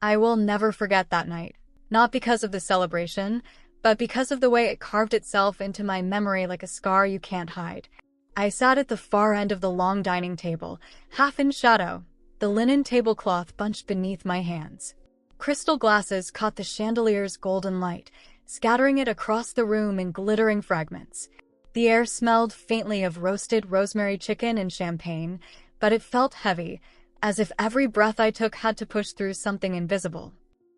I will never forget that night, not because of the celebration, but because of the way it carved itself into my memory like a scar you can't hide. I sat at the far end of the long dining table, half in shadow, the linen tablecloth bunched beneath my hands. Crystal glasses caught the chandelier's golden light, scattering it across the room in glittering fragments. The air smelled faintly of roasted rosemary chicken and champagne, but it felt heavy, as if every breath I took had to push through something invisible.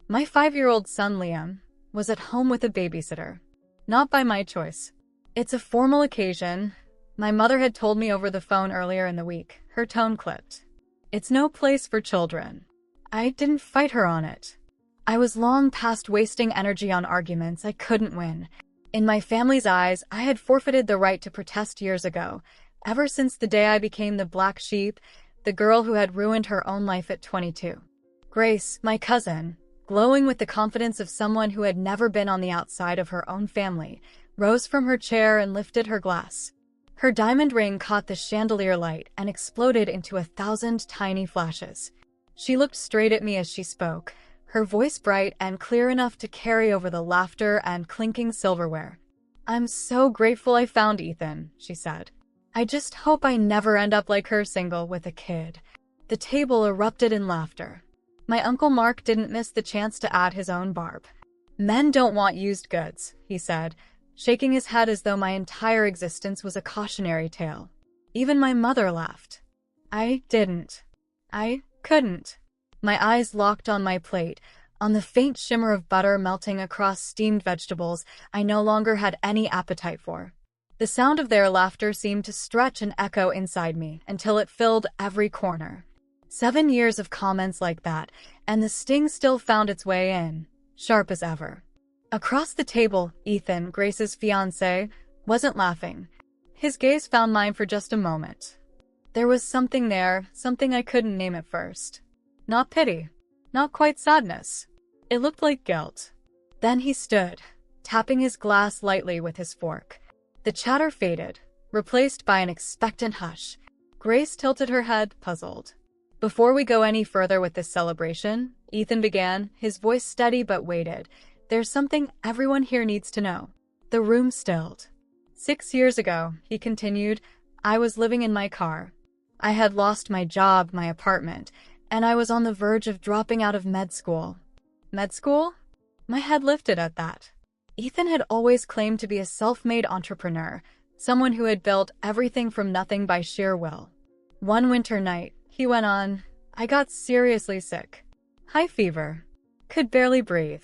My 5-year-old son Liam was at home with a babysitter. Not by my choice. It's a formal occasion. My mother had told me over the phone earlier in the week, her tone clipped. It's no place for children. I didn't fight her on it. I was long past wasting energy on arguments I couldn't win. In my family's eyes, I had forfeited the right to protest years ago, ever since the day I became the black sheep, the girl who had ruined her own life at 22. Grace, my cousin, glowing with the confidence of someone who had never been on the outside of her own family, rose from her chair and lifted her glass. Her diamond ring caught the chandelier light and exploded into 1,000 tiny flashes. She looked straight at me as she spoke, her voice bright and clear enough to carry over the laughter and clinking silverware. "I'm so grateful I found Ethan," she said. "I just hope I never end up like her, single with a kid." The table erupted in laughter. My Uncle Mark didn't miss the chance to add his own barb. "Men don't want used goods," he said, shaking his head as though my entire existence was a cautionary tale. Even my mother laughed. I didn't. I couldn't. My eyes locked on my plate, on the faint shimmer of butter melting across steamed vegetables I no longer had any appetite for. The sound of their laughter seemed to stretch and echo inside me until it filled every corner. 7 years of comments like that, and the sting still found its way in, sharp as ever. Across the table, Ethan, Grace's fiancé, wasn't laughing. His gaze found mine for just a moment. There was something there, something I couldn't name at first. Not pity. Not quite sadness. It looked like guilt. Then he stood, tapping his glass lightly with his fork. The chatter faded, replaced by an expectant hush. Grace tilted her head, puzzled. "Before we go any further with this celebration," Ethan began, his voice steady but weighted, "there's something everyone here needs to know." The room stilled. 6 years ago, he continued, I was living in my car. I had lost my job, my apartment, and I was on the verge of dropping out of med school. Med school? My head lifted at that. Ethan had always claimed to be a self-made entrepreneur, someone who had built everything from nothing by sheer will. One winter night, he went on, I got seriously sick. High fever. Could barely breathe.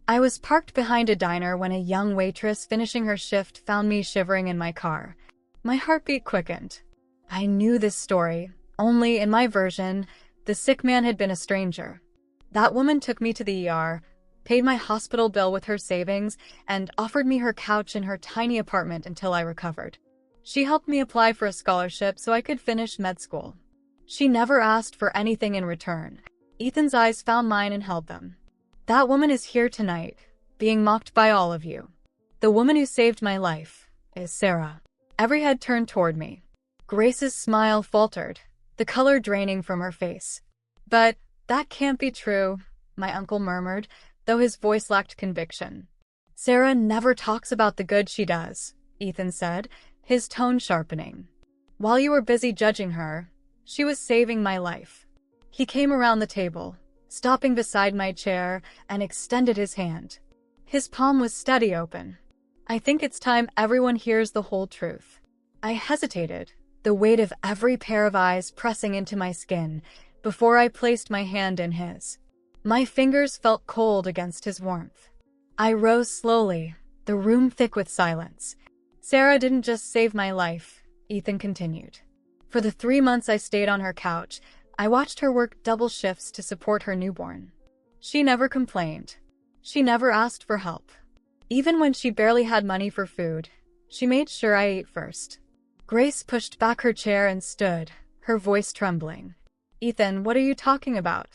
I was parked behind a diner when a young waitress finishing her shift found me shivering in my car. My heartbeat quickened. I knew this story, only in my version, the sick man had been a stranger. That woman took me to the ER, paid my hospital bill with her savings, and offered me her couch in her tiny apartment until I recovered. She helped me apply for a scholarship so I could finish med school. She never asked for anything in return. Ethan's eyes found mine and held them. That woman is here tonight, being mocked by all of you. The woman who saved my life is Sarah. Every head turned toward me. Grace's smile faltered, the color draining from her face. But that can't be true, my uncle murmured, though his voice lacked conviction. Sarah never talks about the good she does, Ethan said, his tone sharpening. While you were busy judging her, she was saving my life. He came around the table, stopping beside my chair, and extended his hand. His palm was steady open. I think it's time everyone hears the whole truth. I hesitated, the weight of every pair of eyes pressing into my skin, before I placed my hand in his. My fingers felt cold against his warmth. I rose slowly, the room thick with silence. Sarah didn't just save my life, Ethan continued. For the 3 months I stayed on her couch, I watched her work double shifts to support her newborn. She never complained. She never asked for help. Even when she barely had money for food, she made sure I ate first. Grace pushed back her chair and stood, her voice trembling. Ethan, what are you talking about?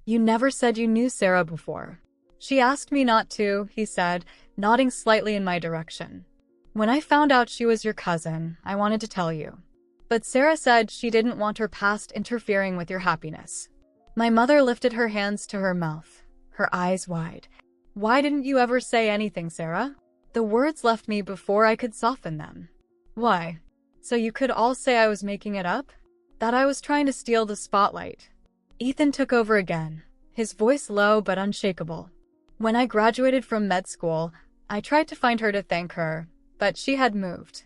You never said you knew Sarah before. She asked me not to, he said, nodding slightly in my direction. When I found out she was your cousin, I wanted to tell you. But Sarah said she didn't want her past interfering with your happiness. My mother lifted her hands to her mouth, her eyes wide. Why didn't you ever say anything, Sarah? The words left me before I could soften them. Why? So you could all say I was making it up? That I was trying to steal the spotlight? Ethan took over again, his voice low but unshakable. When I graduated from med school, I tried to find her to thank her, but she had moved.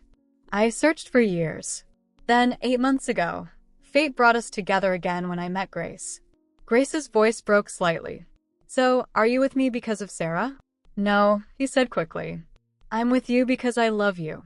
I searched for years. Then, 8 months ago, fate brought us together again when I met Grace. Grace's voice broke slightly. So, are you with me because of Sarah? No, he said quickly. I'm with you because I love you.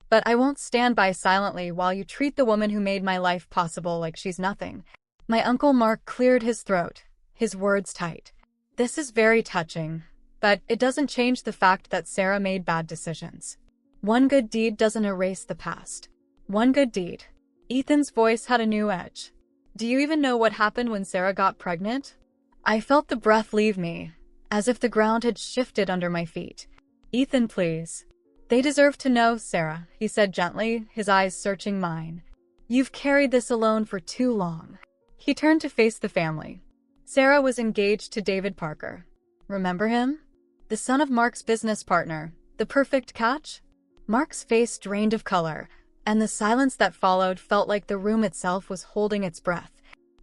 But I won't stand by silently while you treat the woman who made my life possible like she's nothing. My Uncle Mark cleared his throat, his words tight. This is very touching, but it doesn't change the fact that Sarah made bad decisions. One good deed doesn't erase the past. One good deed. Ethan's voice had a new edge. Do you even know what happened when Sarah got pregnant? I felt the breath leave me, as if the ground had shifted under my feet. Ethan, please. They deserve to know, Sarah, he said gently, his eyes searching mine. You've carried this alone for too long. He turned to face the family. Sarah was engaged to David Parker. Remember him? The son of Mark's business partner, the perfect catch? Mark's face drained of color, and the silence that followed felt like the room itself was holding its breath.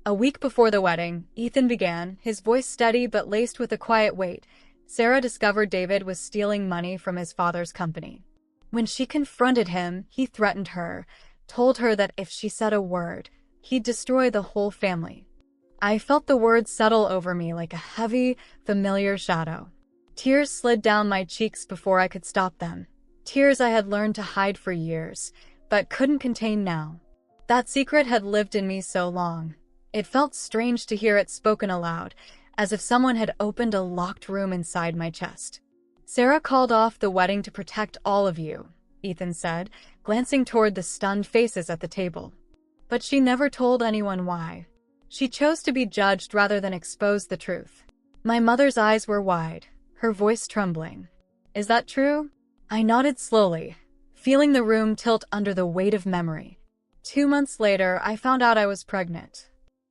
A week before the wedding, Ethan began, his voice steady but laced with a quiet weight. Sarah discovered David was stealing money from his father's company. When she confronted him, he threatened her, told her that if she said a word, he'd destroy the whole family. I felt the words settle over me like a heavy, familiar shadow. Tears slid down my cheeks before I could stop them. Tears I had learned to hide for years, but couldn't contain now. That secret had lived in me so long. It felt strange to hear it spoken aloud, as if someone had opened a locked room inside my chest. Sarah called off the wedding to protect all of you, Ethan said, glancing toward the stunned faces at the table. But she never told anyone why. She chose to be judged rather than expose the truth. My mother's eyes were wide, her voice trembling. Is that true? I nodded slowly, feeling the room tilt under the weight of memory. 2 months later, I found out I was pregnant.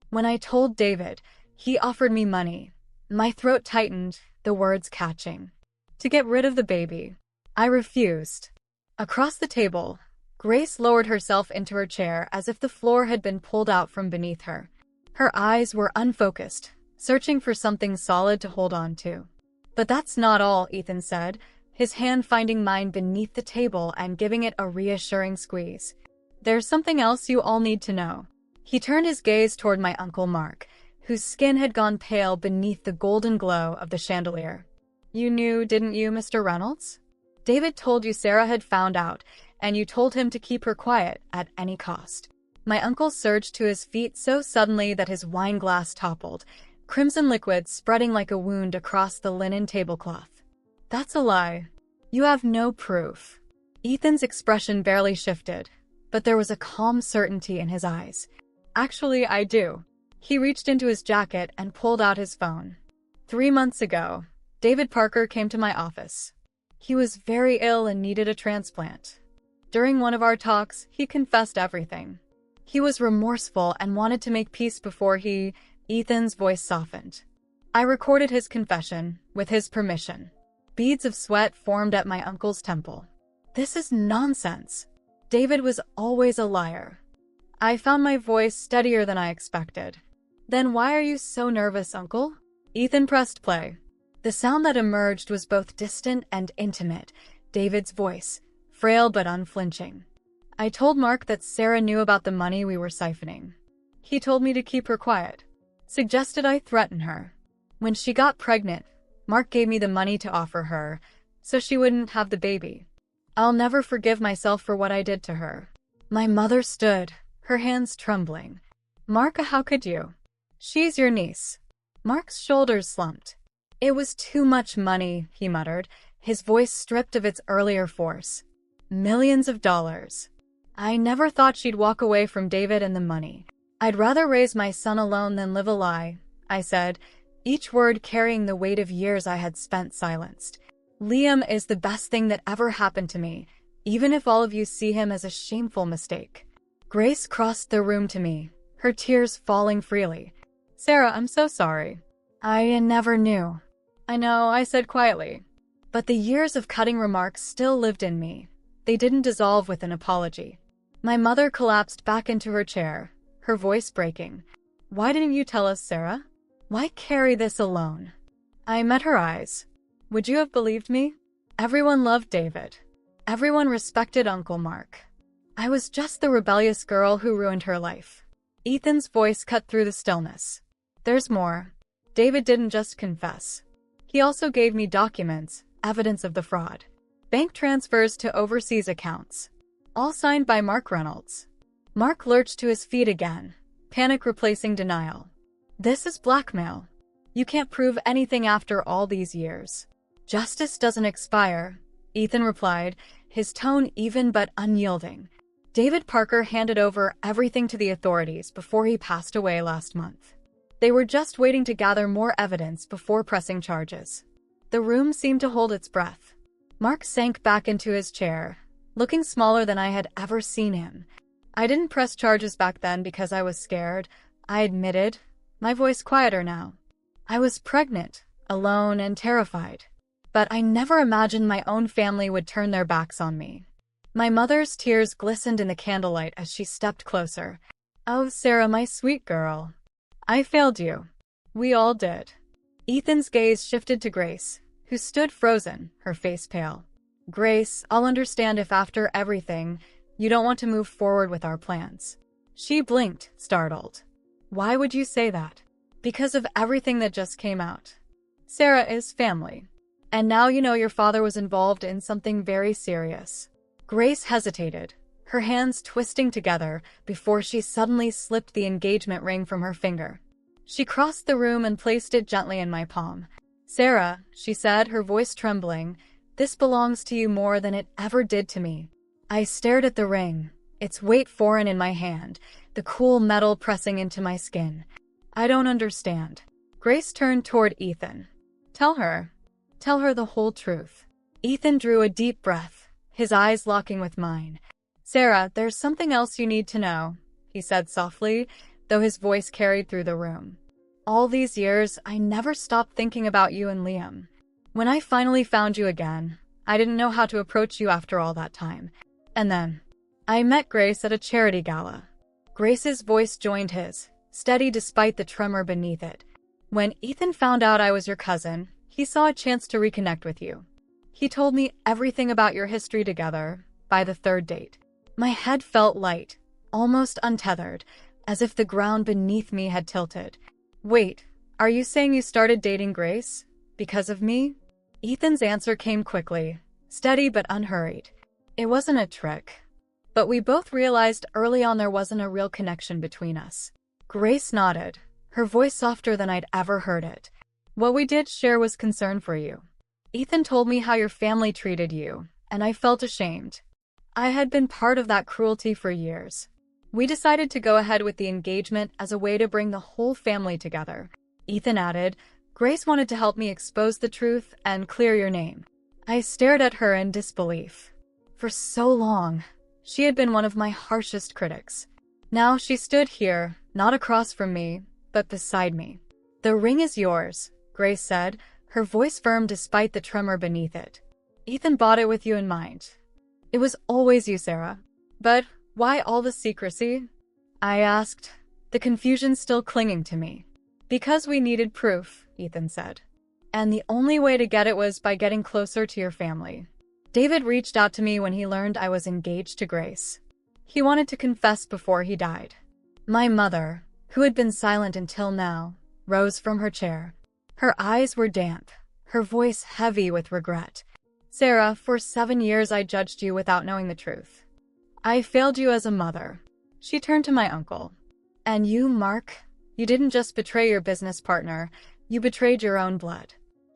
When I told David, he offered me money. My throat tightened, the words catching. To get rid of the baby. I refused. Across the table, Grace lowered herself into her chair as if the floor had been pulled out from beneath her. Her eyes were unfocused, searching for something solid to hold on to. But that's not all, Ethan said, his hand finding mine beneath the table and giving it a reassuring squeeze. There's something else you all need to know. He turned his gaze toward my Uncle Mark, whose skin had gone pale beneath the golden glow of the chandelier. You knew, didn't you, Mr. Reynolds? David told you Sarah had found out, and you told him to keep her quiet at any cost. My uncle surged to his feet so suddenly that his wine glass toppled, crimson liquid spreading like a wound across the linen tablecloth. That's a lie. You have no proof. Ethan's expression barely shifted, but there was a calm certainty in his eyes. Actually, I do. He reached into his jacket and pulled out his phone. 3 months ago, David Parker came to my office. He was very ill and needed a transplant. During one of our talks, he confessed everything. He was remorseful and wanted to make peace before Ethan's voice softened. I recorded his confession, with his permission. Beads of sweat formed at my uncle's temple. This is nonsense. David was always a liar. I found my voice steadier than I expected. Then why are you so nervous, Uncle? Ethan pressed play. The sound that emerged was both distant and intimate, David's voice, frail but unflinching. I told Mark that Sarah knew about the money we were siphoning. He told me to keep her quiet, suggested I threaten her. When she got pregnant, Mark gave me the money to offer her, so she wouldn't have the baby. I'll never forgive myself for what I did to her. My mother stood, her hands trembling. Mark, how could you? She's your niece. Mark's shoulders slumped. It was too much money, he muttered, his voice stripped of its earlier force. Millions of dollars. I never thought she'd walk away from David and the money. I'd rather raise my son alone than live a lie, I said, each word carrying the weight of years I had spent silenced. Liam is the best thing that ever happened to me, even if all of you see him as a shameful mistake. Grace crossed the room to me, her tears falling freely. Sarah, I'm so sorry. I never knew. I know, I said quietly. But the years of cutting remarks still lived in me. They didn't dissolve with an apology. My mother collapsed back into her chair, her voice breaking. Why didn't you tell us, Sarah? Why carry this alone? I met her eyes. Would you have believed me? Everyone loved David. Everyone respected Uncle Mark. I was just the rebellious girl who ruined her life. Ethan's voice cut through the stillness. There's more. David didn't just confess. He also gave me documents, evidence of the fraud. Bank transfers to overseas accounts. All signed by Mark Reynolds. Mark lurched to his feet again, panic replacing denial. This is blackmail. You can't prove anything after all these years. Justice doesn't expire, Ethan replied, his tone even but unyielding. David Parker handed over everything to the authorities before he passed away last month. They were just waiting to gather more evidence before pressing charges. The room seemed to hold its breath. Mark sank back into his chair, looking smaller than I had ever seen him. I didn't press charges back then because I was scared, I admitted, my voice quieter now. I was pregnant, alone, and terrified. But I never imagined my own family would turn their backs on me. My mother's tears glistened in the candlelight as she stepped closer. Oh, Sarah, my sweet girl. I failed you. We all did. Ethan's gaze shifted to Grace, who stood frozen, her face pale. Grace, I'll understand if after everything, you don't want to move forward with our plans. She blinked, startled. Why would you say that? Because of everything that just came out. Sarah is family. And now you know your father was involved in something very serious. Grace hesitated, her hands twisting together before she suddenly slipped the engagement ring from her finger. She crossed the room and placed it gently in my palm. Sarah, she said, her voice trembling, this belongs to you more than it ever did to me. I stared at the ring, its weight foreign in my hand, the cool metal pressing into my skin. I don't understand. Grace turned toward Ethan. Tell her the whole truth. Ethan drew a deep breath, his eyes locking with mine. Sarah, there's something else you need to know, he said softly, though his voice carried through the room. All these years, I never stopped thinking about you and Liam. When I finally found you again, I didn't know how to approach you after all that time. And then, I met Grace at a charity gala. Grace's voice joined his, steady despite the tremor beneath it. When Ethan found out I was your cousin, he saw a chance to reconnect with you. He told me everything about your history together by the third date. My head felt light, almost untethered, as if the ground beneath me had tilted. Wait, are you saying you started dating Grace? Because of me? Ethan's answer came quickly, steady but unhurried. It wasn't a trick. But we both realized early on there wasn't a real connection between us. Grace nodded, her voice softer than I'd ever heard it. What we did share was concern for you. Ethan told me how your family treated you, and I felt ashamed. I had been part of that cruelty for years. We decided to go ahead with the engagement as a way to bring the whole family together. Ethan added, Grace wanted to help me expose the truth and clear your name. I stared at her in disbelief. For so long, she had been one of my harshest critics. Now she stood here, not across from me, but beside me. The ring is yours, Grace said, her voice firm despite the tremor beneath it. Ethan bought it with you in mind. It was always you, Sarah. But why all the secrecy? I asked, the confusion still clinging to me. Because we needed proof, Ethan said. And the only way to get it was by getting closer to your family. David reached out to me when he learned I was engaged to Grace. He wanted to confess before he died. My mother, who had been silent until now, rose from her chair. Her eyes were damp, her voice heavy with regret. Sarah, for 7 years I judged you without knowing the truth. I failed you as a mother. She turned to my uncle. And you, Mark, you didn't just betray your business partner, you betrayed your own blood.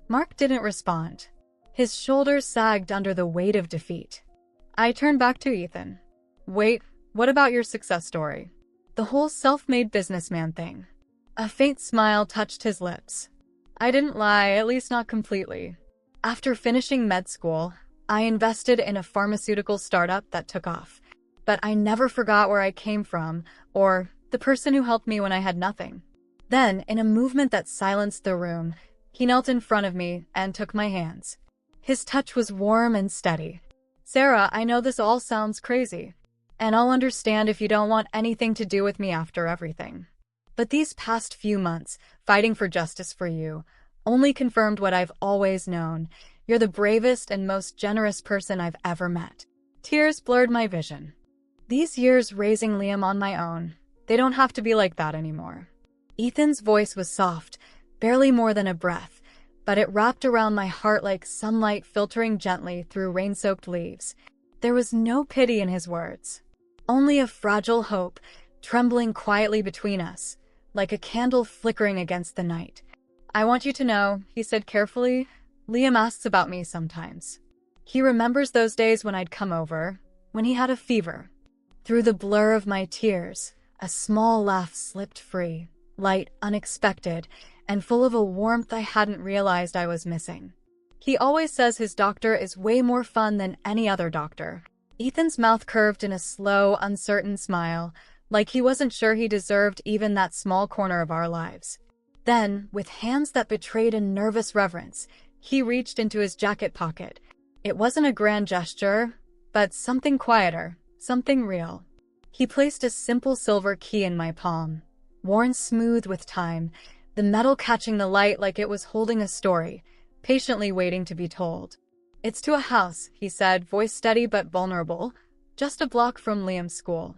Mark didn't respond. His shoulders sagged under the weight of defeat. I turned back to Ethan. Wait, what about your success story? The whole self-made businessman thing. A faint smile touched his lips. I didn't lie, at least not completely. After finishing med school, I invested in a pharmaceutical startup that took off. But I never forgot where I came from, or the person who helped me when I had nothing. Then, in a movement that silenced the room, he knelt in front of me and took my hands. His touch was warm and steady. "Sarah, I know this all sounds crazy, and I'll understand if you don't want anything to do with me after everything. But these past few months, fighting for justice for you, only confirmed what I've always known. You're the bravest and most generous person I've ever met." Tears blurred my vision. These years raising Liam on my own, they don't have to be like that anymore. Ethan's voice was soft, barely more than a breath, but it wrapped around my heart like sunlight filtering gently through rain-soaked leaves. There was no pity in his words, only a fragile hope, trembling quietly between us, like a candle flickering against the night. "I want you to know," he said carefully, "Liam asks about me sometimes. He remembers those days when I'd come over, when he had a fever." Through the blur of my tears, a small laugh slipped free, light, unexpected, and full of a warmth I hadn't realized I was missing. "He always says his doctor is way more fun than any other doctor." Ethan's mouth curved in a slow, uncertain smile, like he wasn't sure he deserved even that small corner of our lives. Then, with hands that betrayed a nervous reverence, he reached into his jacket pocket. It wasn't a grand gesture, but something quieter, something real. He placed a simple silver key in my palm, worn smooth with time, the metal catching the light like it was holding a story, patiently waiting to be told. "It's to a house," he said, voice steady but vulnerable, "just a block from Liam's school.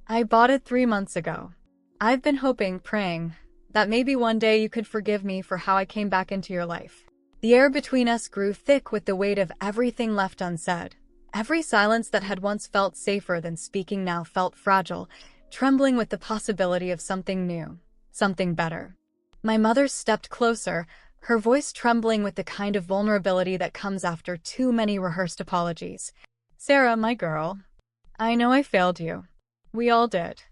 I bought it 3 months ago. I've been hoping, praying, that maybe one day you could forgive me for how I came back into your life." The air between us grew thick with the weight of everything left unsaid. Every silence that had once felt safer than speaking now felt fragile, trembling with the possibility of something new, something better. My mother stepped closer, her voice trembling with the kind of vulnerability that comes after too many rehearsed apologies. "Sarah, my girl, I know I failed you. We all did.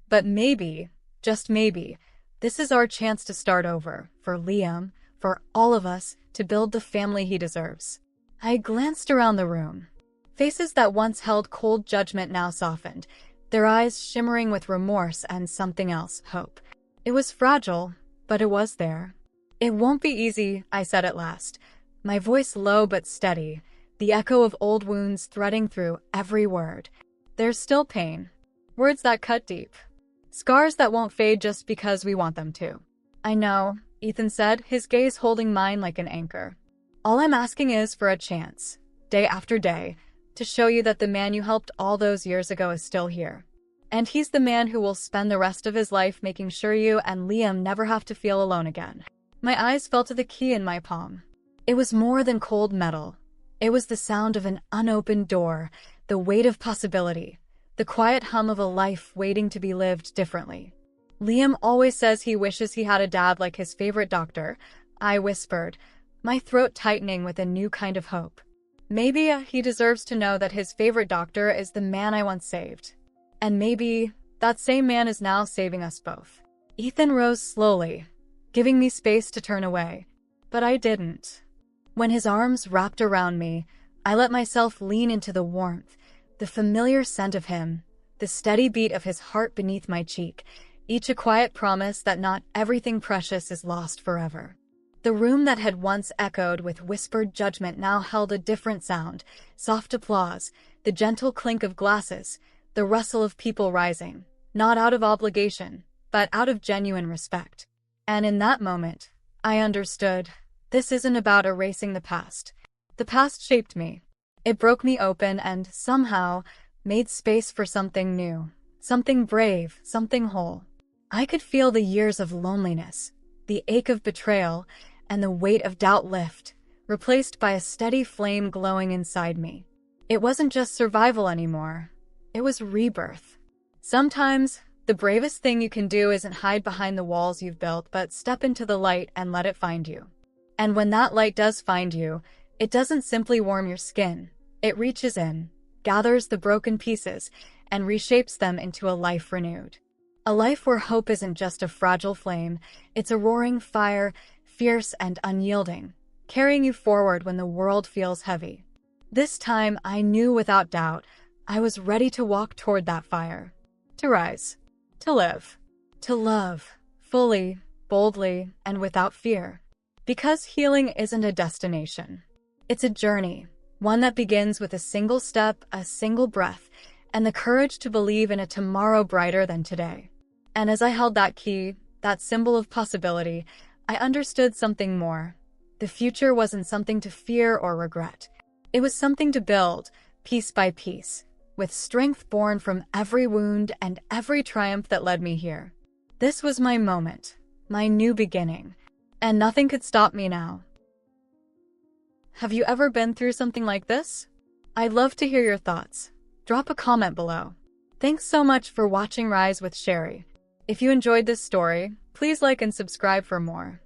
But maybe, just maybe, this is our chance to start over, for Liam, for all of us, to build the family he deserves." I glanced around the room. Faces that once held cold judgment now softened, their eyes shimmering with remorse and something else, hope. It was fragile, but it was there. "It won't be easy," I said at last, my voice low but steady, the echo of old wounds threading through every word. "There's still pain. Words that cut deep. Scars that won't fade just because we want them to." "I know," Ethan said, his gaze holding mine like an anchor. "All I'm asking is for a chance, day after day, to show you that the man you helped all those years ago is still here. And he's the man who will spend the rest of his life making sure you and Liam never have to feel alone again." My eyes fell to the key in my palm. It was more than cold metal. It was the sound of an unopened door, the weight of possibility, the quiet hum of a life waiting to be lived differently. "Liam always says he wishes he had a dad like his favorite doctor," I whispered, my throat tightening with a new kind of hope. "Maybe he deserves to know that his favorite doctor is the man I once saved. And maybe that same man is now saving us both." Ethan rose slowly, giving me space to turn away. But I didn't. When his arms wrapped around me, I let myself lean into the warmth, the familiar scent of him, the steady beat of his heart beneath my cheek, each a quiet promise that not everything precious is lost forever. The room that had once echoed with whispered judgment now held a different sound, soft applause, the gentle clink of glasses, the rustle of people rising, not out of obligation, but out of genuine respect. And in that moment, I understood, this isn't about erasing the past. The past shaped me. It broke me open and, somehow, made space for something new, something brave, something whole. I could feel the years of loneliness, the ache of betrayal, and the weight of doubt lift, replaced by a steady flame glowing inside me. It wasn't just survival anymore. It was rebirth. Sometimes, the bravest thing you can do isn't hide behind the walls you've built, but step into the light and let it find you. And when that light does find you, it doesn't simply warm your skin. It reaches in, gathers the broken pieces, and reshapes them into a life renewed. A life where hope isn't just a fragile flame, it's a roaring fire, fierce and unyielding, carrying you forward when the world feels heavy. This time, I knew without doubt, I was ready to walk toward that fire. To rise. To live. To love. Fully. boldly, and without fear. Because healing isn't a destination. It's a journey, one that begins with a single step, a single breath, and the courage to believe in a tomorrow brighter than today. And as I held that key, that symbol of possibility, I understood something more. The future wasn't something to fear or regret. It was something to build, piece by piece, with strength born from every wound and every triumph that led me here. This was my moment, my new beginning, and nothing could stop me now. Have you ever been through something like this? I'd love to hear your thoughts. Drop a comment below. Thanks so much for watching Rise with Sherry. If you enjoyed this story, please like and subscribe for more.